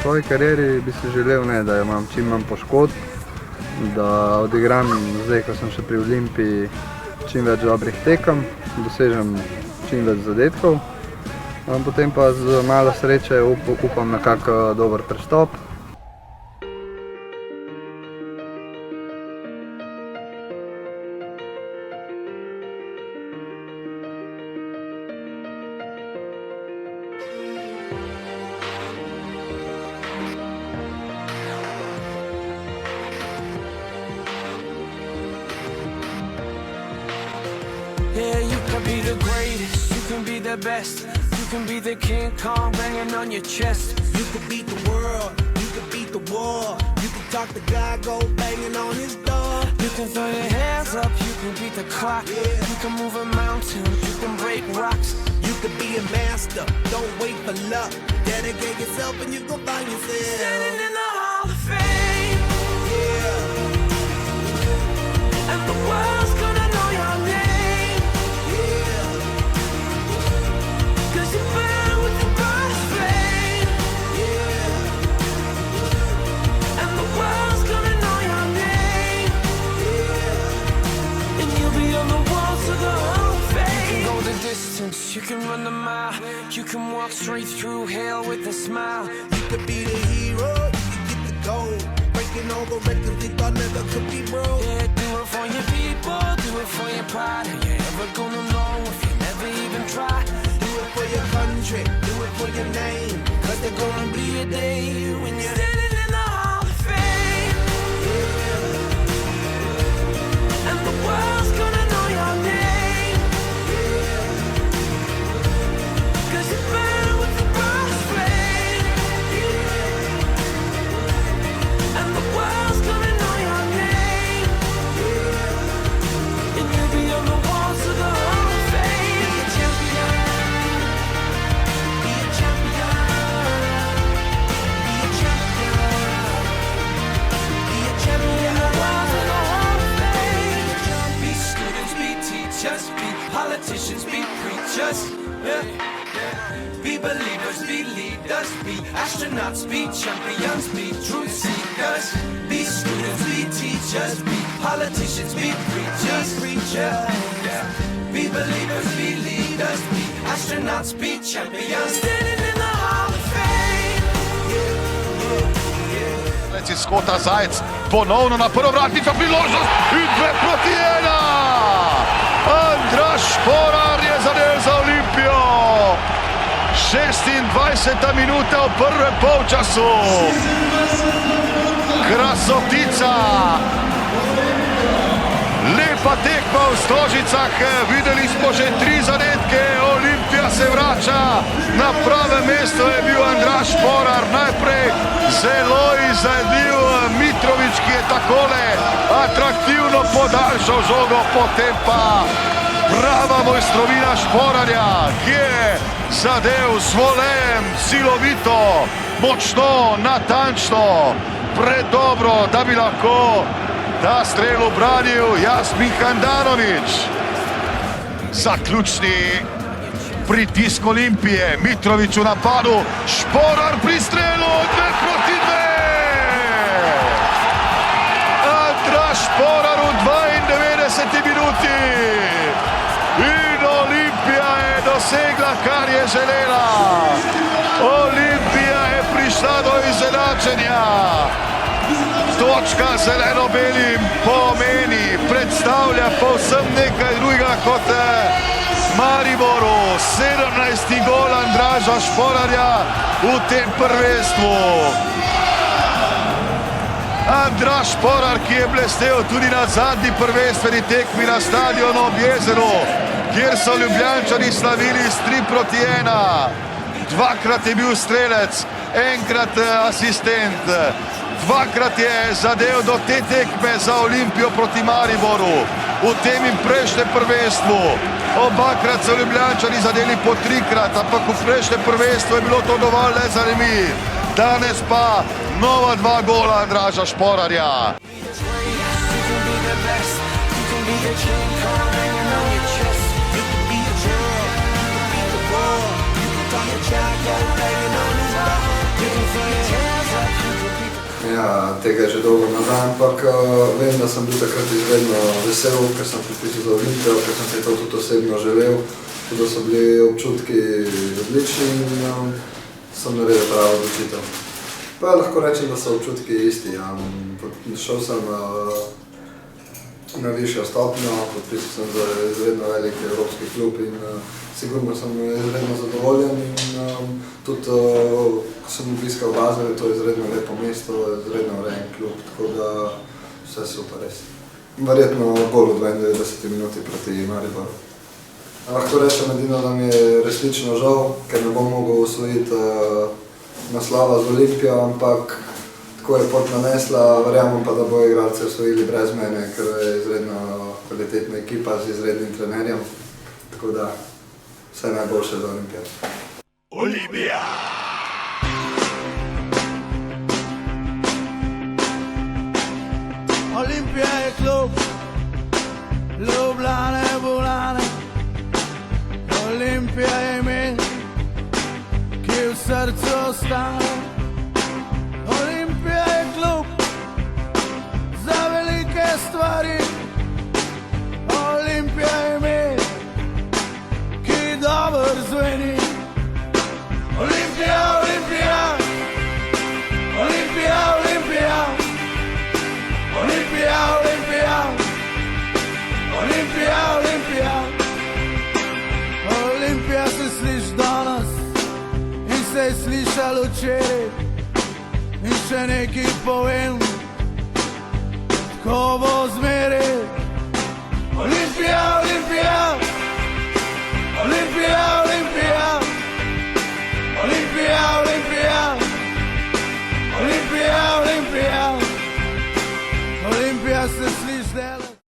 svoji karieri bi si želel, da imam čim manj poškodb, da odigram zdaj, ko sem še pri Olimpiji, čim več dobrih tekem, dosežem čim več zadetkov. Potem pa z malo sreče upam na kak dober prestop. Yeah, you can be the greatest, you can be the best. You can be the King Kong banging on your chest. You can beat the world, you can beat the war. You can talk to God, go banging on his door. You can throw your hands up, you can beat the clock. Yeah. You can move a mountain, you can break rocks. You can be a master, don't wait for luck. Dedicate yourself and you gon' find yourself. Standing in the Hall of Fame, Yeah, and the world's gonna know your name. yeah, 'Cause you burn with the brightest flame, yeah, and the world's gonna know your name. yeah. And you'll be on the walls of the Hall of Fame. You can go the distance, you can run the mile. You can walk straight through hell with a smile. You could be the hero, you can get the gold. Breaking all the records they thought never could be broke. Yeah, do it for your people, do it for your pride. Are you ever gonna know if you never even try? Do it for your country, do it for your name. 'Cause there's gonna be a day when you're Standing in the Hall of Fame, and the world's gonna know your name. 'Cause you burn with the brightest flame, and the world's gonna know your name. And you'll be on the walls of the Hall of Fame. Be a champion, be a champion, be a champion, be a champion. Walls of the Hall of Fame. Be students, be teachers, be politicians, be preachers. Yeah. Be believers, be leaders, be astronauts, be champions, be truth seekers. Be students, be teachers, be politicians, be preachers. Yeah. Be believers, be leaders, be astronauts, be champions. Standing in the Hall of Fame. Iz kota Zajec, ponovno na prvo vratnico priložnost in 2-1. Andraž Šporar je zadel za Olimpijo. 26. minuta v prvem polčasu. Krasotica. Lepa tekma v Stožicah, videli smo že 3 zadetke, Olimpija se vrača, na pravem mestu je bil Andraž Šporar, najprej zelo izzadil Mitrović, ki je takole atraktivno podaljšal žogo, potem pa prava mojstrovina Šporarja, ki je zadev s volem, silovito, močno, natančno, predobro, da bi lahko ta strel obranil Jasmin Handanović. Zaključni pritisk Olimpije, Mitrović v napadu, Šporar pri strelu, 2-2. Andraž Šporar v 92. minuti. In Olimpija je dosegla, kar je želela. Olimpija je prišla do izenačenja. Točka zeleno-belim pomeni, predstavlja povsem nekaj drugega kot Mariboru. 17. gol Andraža Šporarja v tem prvenstvu. Andraž Šporar, ki je blestel tudi na zadnji prvenstveni tekmi na stadionu ob jezeru, kjer so Ljubljančani slavili s 3-1. Dvakrat je bil strelec, enkrat asistent. Dvakrat je zadev do te tekme za Olimpijo proti Mariboru. V tem in prejšnjem prvenstvu. Obakrat so Ljubljančani zadeli po 3-krat, ampak v prejšnjem prvenstvu je bilo to dovolj le za remi. Danes pa nova 2 gola Andraža Šporarja. You can Ja, tega je že dolgo nazaj, ampak vem, da sem bil takrat izredno vesel, ker sem pripisal za Olimpijo, ker sem si to tudi osebno želel. Tudi so bili občutki odlični in sem naredil pravo odločitev. Pa lahko rečem, da so občutki isti. Šel sem na višjo stopnjo, podpisal sem za izredno velik evropski klub in sigurno sem izredno zadovoljen in tudi, ko sem obiskal Basel, to je izredno lepo mesto, izredno urejen klub, tako da vse super res. Verjetno gol v 92 minuti proti Mariboru. Lahko rečem edino, da mi je resnično žal, ker ne bom mogel osvojiti naslova z Olimpijo, ampak tako je pot nanesla, verjamem pa, da bo igralci osvojili brez mene, ker je izredno kvalitetna ekipa z izrednim trenerjem, tako da vse najboljše za Olimpijo. Olimpija! Olimpija je klub, Ljubljane, Bolane. Olimpija je ime, ki v srcu ostane. Olimpija je klub za velike stvari. Olimpija je ime, ki dobro zveni. Olimpija, Olimpija, Olimpija, Olimpija, Olimpija, Olimpija, Olimpija, Olimpija. Olimpija se sliši danes in se je slišalo včeraj. In še nekaj povem, tako bo zmeraj. Olimpija, Olimpija, Olimpija, Olimpija, Olimpija, Olimpija, Olimpija, Olimpija, Olimpija se sliši daleč.